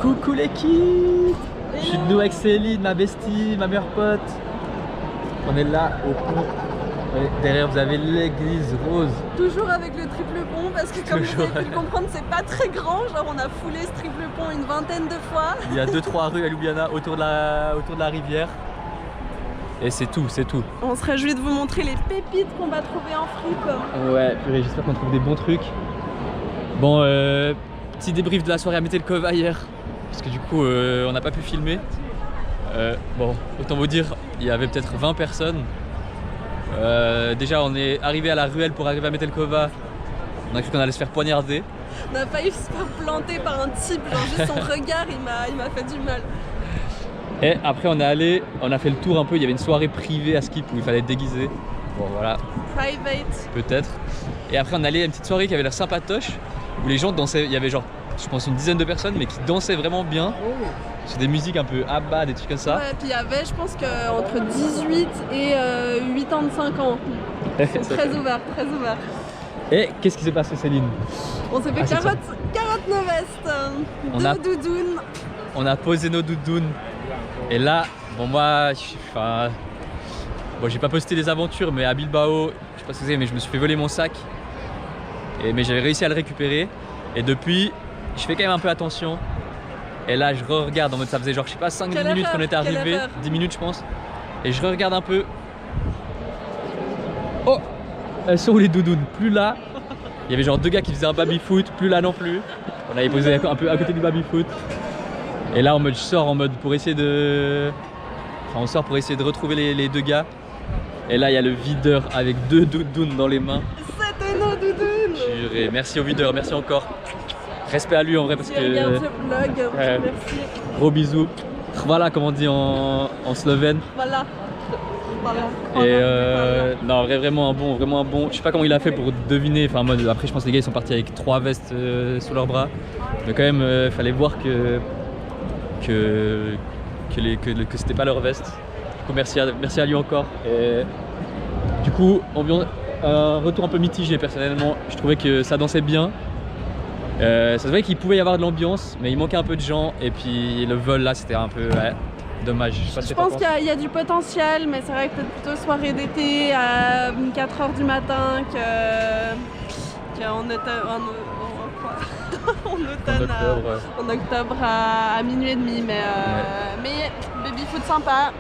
Coucou l'équipe. Je suis de nouveau avec Céline, ma bestie, ma meilleure pote. On est là au pont. Derrière vous avez l'église rose. Toujours avec le triple pont parce que comme vous avez pu le comprendre c'est pas très grand. Genre on a foulé ce triple pont une vingtaine de fois. Il y a 2-3 rues à Ljubljana autour de la rivière. Et c'est tout, c'est tout. On se réjouit de vous montrer les pépites qu'on va trouver en fripe. Ouais, purée, j'espère qu'on trouve des bons trucs. Bon, petit débrief de la soirée à Metelkova hier. Parce que du coup, on n'a pas pu filmer. Bon, autant vous dire, il y avait peut-être 20 personnes. Déjà, on est arrivé à la ruelle pour arriver à Metelkova. On a cru qu'on allait se faire poignarder. On a failli se faire planter par un type, genre juste son regard, il m'a fait du mal. Et après on a fait le tour un peu, il y avait une soirée privée à Skip où il fallait être déguisé. Bon voilà. Private. Peut-être. Et après on allait à une petite soirée qui avait l'air sympatoche, où les gens dansaient, il y avait genre, je pense une dizaine de personnes, mais qui dansaient vraiment bien. C'est des musiques un peu ABBA, des trucs comme ça. Ouais, puis il y avait, je pense qu'entre 18 et 85 ans. Très ouvert, très ouvert. Et qu'est-ce qui s'est passé Céline? On s'est fait carotte nos vestes, deux doudounes. On a posé nos doudounes. Et là, bon moi, j'ai pas posté les aventures, mais à Bilbao, je sais pas ce que c'est, mais je me suis fait voler mon sac. Mais j'avais réussi à le récupérer. Et depuis, je fais quand même un peu attention. Et là, je re-regarde en mode, ça faisait genre, je sais pas, 5-10 minutes qu'on était arrivé, 10 minutes je pense. Et je re-regarde un peu. Oh, elles sont où les doudounes? Plus là. Il y avait genre 2 gars qui faisaient un baby-foot, plus là non plus. On avait posé un peu à côté du baby-foot. Et là en mode je sors en mode pour essayer de... Enfin on sort pour essayer de retrouver les 2 gars. Et là il y a le videur avec 2 doudounes dans les mains. C'était nos doudounes. Purée, merci au videur, merci encore. Respect à lui en vrai parce que... Regarde ce vlog, merci. Gros bisous. Voilà comme on dit en slovène. Voilà. Et non en vrai vraiment un bon. Je sais pas comment il a fait pour deviner. Enfin mode après je pense que les gars ils sont partis avec 3 vestes sous leurs bras. Mais quand même fallait voir que c'était pas leur veste. Du coup merci à lui encore. Et du coup un retour un peu mitigé personnellement. Je trouvais que ça dansait bien. Ça se voyait qu'il pouvait y avoir de l'ambiance, mais il manquait un peu de gens. Et puis le vol là c'était un peu dommage. Je pense qu'il y a du potentiel, mais c'est vrai que peut-être plutôt soirée d'été à 4 h du matin qu'en en octobre à minuit et demi. Mais baby foot sympa.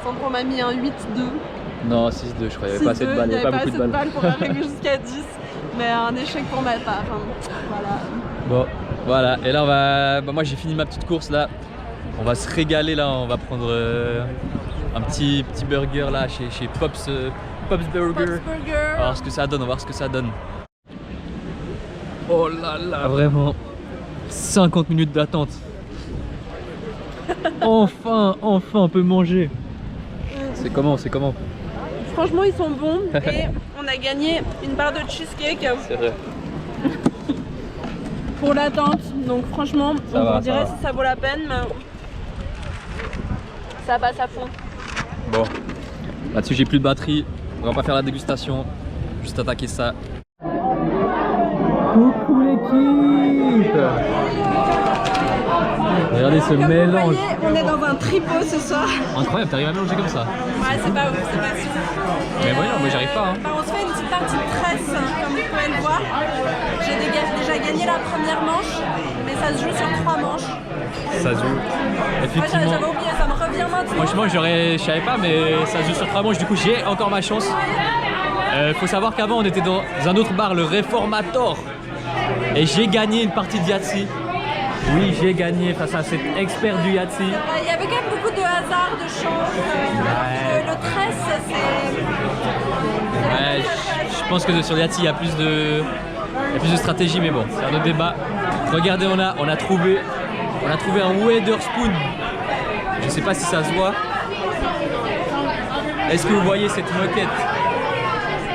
Sandro m'a mis un 8-2. Non, 6-2 je crois, il n'y avait pas assez de balles. Il n'y avait pas assez de balles pour arriver jusqu'à 10. Mais un échec pour ma part. Voilà. Bon, voilà. Et là moi j'ai fini ma petite course là. On va se régaler là, on va prendre un petit burger là chez Pops Burger. On va voir ce que ça donne, Oh là là, vraiment 50 minutes d'attente. Enfin on peut manger. C'est comment? Franchement ils sont bons et on a gagné une barre de cheesecake. C'est vrai. Pour l'attente, donc franchement on dirait si ça vaut la peine, mais ça passe à fond. Bon, là-dessus j'ai plus de batterie, on va pas faire la dégustation, juste attaquer ça. Coucou l'équipe! Regardez ce mélange. Vous voyez, on est dans un tripot ce soir. Incroyable, t'arrives à mélanger comme ça. Ouais, c'est pas ouf, c'est pas sûr. Mais voyons, moi j'arrive pas. Hein. On se fait une petite partie de tresse, comme vous pouvez le voir. J'ai déjà gagné la première manche, mais ça se joue sur 3 manches. Ça se joue. Effectivement. J'avais oublié, ça me revient maintenant. Franchement, je savais pas, mais ça se joue sur 3 manches, du coup j'ai encore ma chance. Faut savoir qu'avant on était dans un autre bar, le Reformator. Et j'ai gagné une partie de Yahtzee. Oui, j'ai gagné face à cet expert du Yahtzee. Il y avait quand même beaucoup de hasard, de chance. Le tresse, c'est... Ouais, je pense que sur le Yahtzee, il y a plus de stratégie, mais bon, c'est un autre débat. Regardez, on a trouvé un Wetherspoon. Je sais pas si ça se voit. Est-ce que vous voyez cette moquette?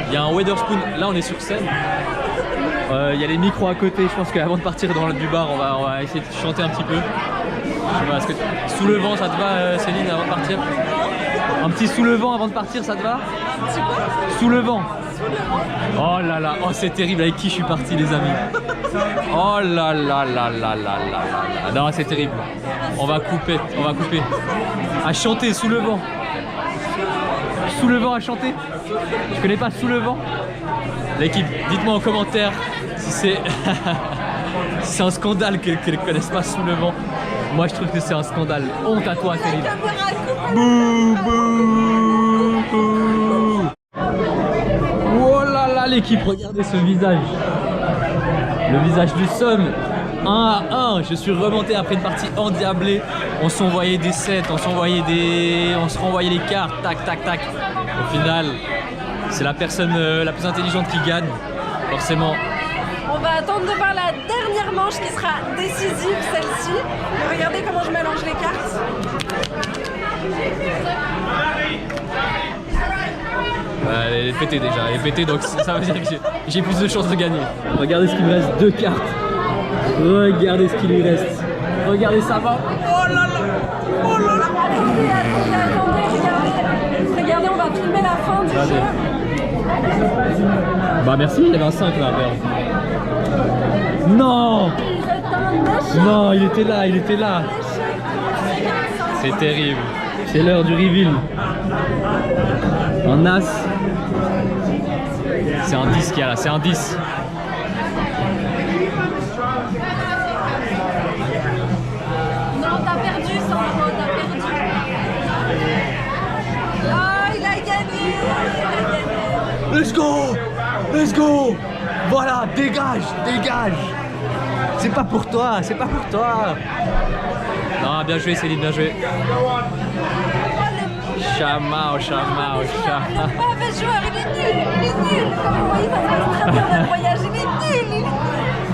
Il y a un Wetherspoon. Là, on est sur scène. Il y a les micros à côté. Je pense qu'avant de partir du bar, on va essayer de chanter un petit peu. Est-ce que sous le vent, ça te va, Céline, avant de partir? Un petit sous le vent avant de partir, ça te va? Sous le vent. Oh là là, oh c'est terrible avec qui je suis parti les amis. Oh là là là là là là là. Non, c'est terrible. On va couper, on va couper. À chanter sous le vent. Sous le vent à chanter. Je connais pas Sous le vent. L'équipe, dites-moi en commentaire si c'est si c'est un scandale qu'elles ne connaissent pas Sous le vent. Moi je trouve que c'est un scandale. Honte à toi, Céline. Bouh, bouh, bouh. Oh là là, l'équipe, regardez ce visage. Le visage du somme. 1 à 1. Je suis remonté après une partie endiablée. On s'envoyait des sets, on se renvoyait les cartes, tac, tac, tac. Au final, c'est la personne la plus intelligente qui gagne, forcément. On va attendre de voir la dernière manche qui sera décisive, celle-ci. Regardez comment je mélange les cartes. Elle est pétée déjà, elle est pétée, donc ça veut dire que j'ai plus de chances de gagner. Regardez ce qu'il me reste, 2 cartes. Regardez ce qu'il lui reste. Regardez ça va. Oh là là. Oh là là. Attendez, regardez, on va filmer la fin du jeu. Bah merci, il y avait un 5 là à perdre. Non. Non, il était là, il était là. C'est terrible. C'est l'heure du reveal. Un as. C'est un 10 qu'il y a là, c'est un 10. Non, t'as perdu, Sandro, t'as perdu. Ah, il a gagné. Let's go! Let's go! Voilà, dégage, dégage! C'est pas pour toi, c'est pas pour toi! Non, bien joué Céline, bien joué. Chamao, chamao, chamao. Le mauvais joueur, il est nul, il est nul. Comme vous voyez, ça se passe très bien dans le voyage, il est nul, il est nul.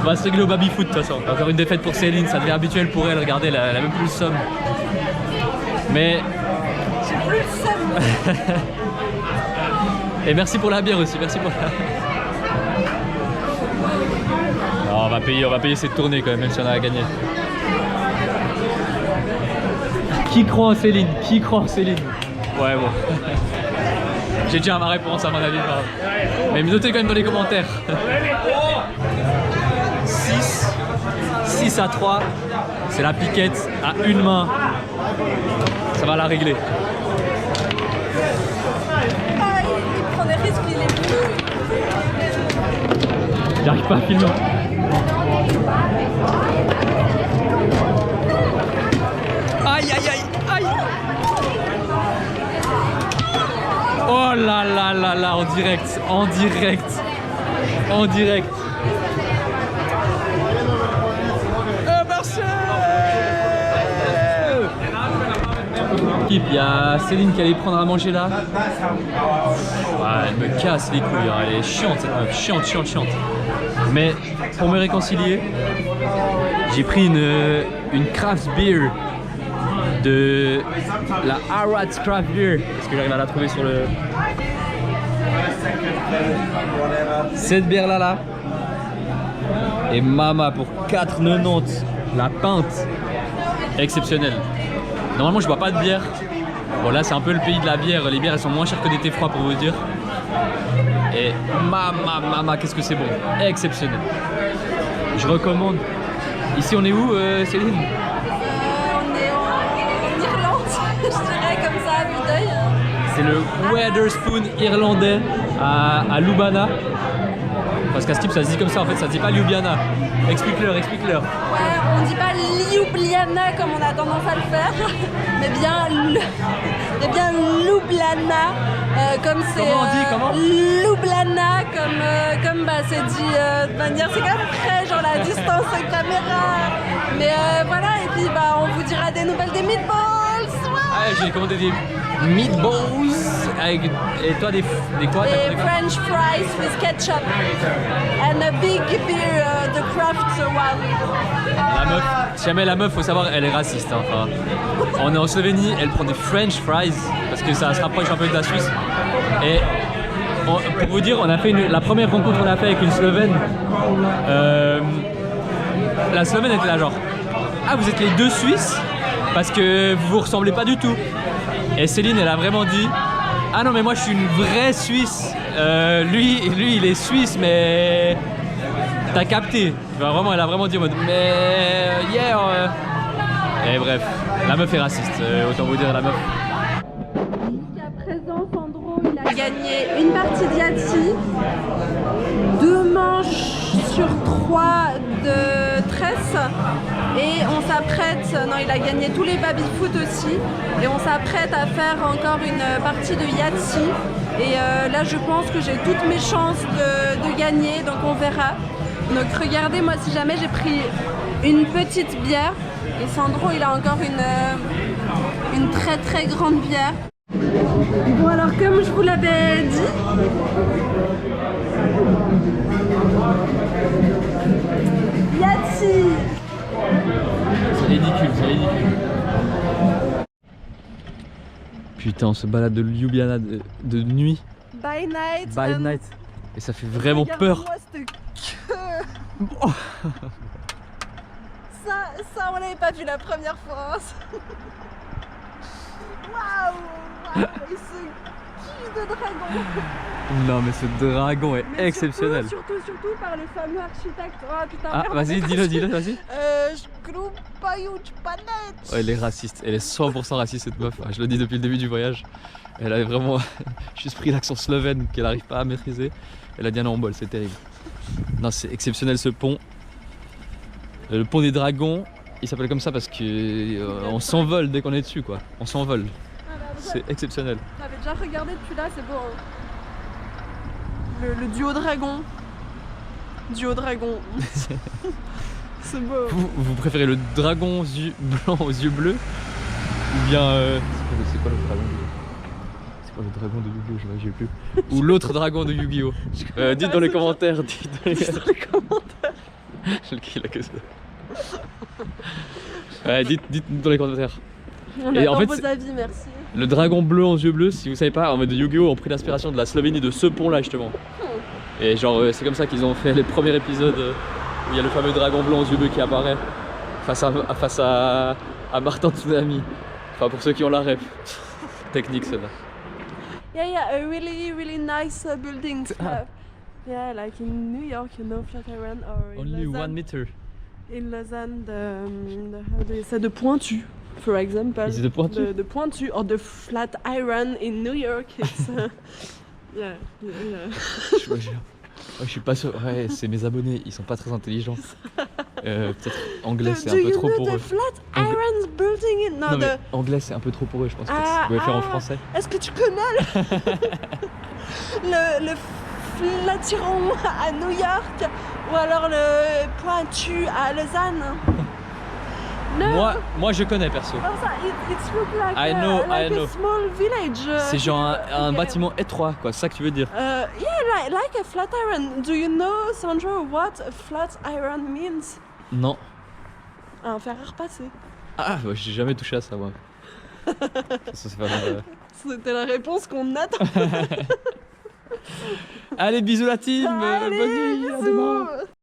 On va se régler au baby-foot de toute façon. Encore une défaite pour Céline, ça devient habituel pour elle. Regardez, elle a même plus le somme. Mais... J'ai plus le seum. Et merci pour la bière aussi, merci pour la... Non, on va payer cette tournée quand même si on a gagné. Qui croit en Céline? Qui croit en Céline? Ouais, bon. J'ai déjà ma réponse à mon avis. Mais notez quand même dans les commentaires. 6 à 3. C'est la piquette à une main. Ça va la régler. Ah, il prend des risques, il est nul. J'arrive pas à filmer. Aïe aïe aïe aïe. Oh là là là là, en direct, en direct, en direct. Il y a Céline qui allait prendre à manger là. Elle me casse les couilles, hein. Elle est chiante cette meuf, chiante, chiante, chiante. Mais pour me réconcilier, j'ai pris une craft beer de la Harrods Craft Beer. Est-ce que j'arrive à la trouver sur le... Cette bière là. Et Mama pour 4,90 la pinte. Exceptionnelle. Normalement je bois pas de bière. Bon là c'est un peu le pays de la bière. Les bières elles sont moins chères que des thés froids pour vous dire. Et Mama, qu'est-ce que c'est bon. Exceptionnel. Je recommande. Ici on est où Céline? On est en Irlande, je dirais comme ça, à vue d'œil. C'est le Wetherspoon irlandais à Ljubljana. Parce qu'à Skip ça se dit comme ça en fait, ça se dit pas Ljubljana. Explique-leur, explique-leur. Ouais, on dit pas Ljubljana comme on a tendance à le faire, mais bien Ljubljana, comme c'est... Comment on dit, comment Ljubljana, comme bah, c'est dit de manière... C'est quand même près, genre la distance caméra. Mais voilà, et puis bah, on vous dira des nouvelles des meatballs. Ah, j'ai commandé des meatballs avec... Et toi des quoi? Des French fries with ketchup and a big beer, the craft one. La meuf, si jamais la meuf, faut savoir, elle est raciste. Hein, enfin, on est en Slovénie, elle prend des French fries parce que ça se rapproche un peu de la Suisse. Et pour vous dire, on a fait la première rencontre qu'on a fait avec une Slovène. La Slovène était là genre, ah vous êtes les deux Suisses parce que vous vous ressemblez pas du tout. Et Céline, elle a vraiment dit, ah non mais moi je suis une vraie Suisse. Lui il est suisse mais T'as capté. Vraiment, elle a vraiment dit en mode mais hier. Et bref, la meuf est raciste. Autant vous dire la meuf. Jusqu'à présent, Sandro il a gagné une partie de Yahtzee, 2 manches sur 3 de tresse et on s'apprête, non il a gagné tous les baby-foot aussi et on s'apprête à faire encore une partie de Yahtzee et là je pense que j'ai toutes mes chances de gagner donc on verra. Donc regardez, moi si jamais j'ai pris une petite bière et Sandro il a encore une très très grande bière. Bon alors comme je vous l'avais dit, Yahtzee. C'est ridicule, c'est ridicule. Putain, on se balade de Ljubljana de nuit. By night. By night. Et ça fait vraiment peur. Regarde-moi cette queue. Ça on l'avait pas vu la première fois. Waouh, et ce cul de dragon. Non mais ce dragon est Mais exceptionnel. Surtout par le fameux architecte. Oh putain. Ah merde. vas-y, dis-le, vas-y. Panette. Oh, elle est raciste, elle est 100% raciste cette meuf. Je le dis depuis le début du voyage. Elle avait vraiment juste pris l'accent slovène qu'elle n'arrive pas à maîtriser. Elle a dit un en bol, c'est terrible. Non, c'est exceptionnel ce pont. Le pont des dragons, il s'appelle comme ça parce que on s'envole dès qu'on est dessus quoi. On s'envole. C'est exceptionnel. J'avais déjà regardé depuis là, c'est beau. Hein. Le duo dragon. Duo dragon. C'est beau. Vous préférez le dragon aux yeux blancs aux yeux bleus ou bien c'est quoi le dragon C'est quoi le dragon de Yu-Gi-Oh? Je sais plus. Ou l'autre dragon de Yu-Gi-Oh? Dites dans les commentaires. Dites dans les commentaires. Je le crie là que ça. Ouais, dites dans les commentaires. On Et attend en fait, vos avis, merci. le dragon bleu aux yeux bleus, si vous savez pas, en mode de Yu-Gi-Oh! Ont pris l'inspiration de la Slovénie, de ce pont là justement. Et genre c'est comme ça qu'ils ont fait les premiers épisodes où il y a le fameux dragon blanc aux yeux bleus qui apparaît face à Martin Tsunami. Enfin pour ceux qui ont la ref. Technique celle-là. Yeah, a really nice building. Yeah, like in New York, you know, Flatiron, or in Only Lausanne. 1 meter. In Lausanne, how do you say, de pointu, for example. Is it the pointu? De pointu, or the Flatiron in New York. It's yeah. Je suis pas sûr. Ouais, c'est mes abonnés, ils sont pas très intelligents. Peut-être anglais c'est un peu trop pour eux. Flatiron building in Non mais anglais c'est un peu trop pour eux, je pense que vous pouvez faire en français. Est-ce que tu connais le Flatiron à New York ou alors le pointu à Lausanne? Moi je connais perso. Alors ça, it's look like, I know. a small village. C'est genre un bâtiment étroit quoi, c'est ça que tu veux dire? Yeah, like a flatiron. Do you know, Sandro, what a flatiron means? Non. Un fer à repasser. Ah, bah, j'ai jamais touché à ça moi. Ça, c'est pas mal, C'était la réponse qu'on attend. Allez, bisous la team, Allez, bonne nuit, à bisous. demain.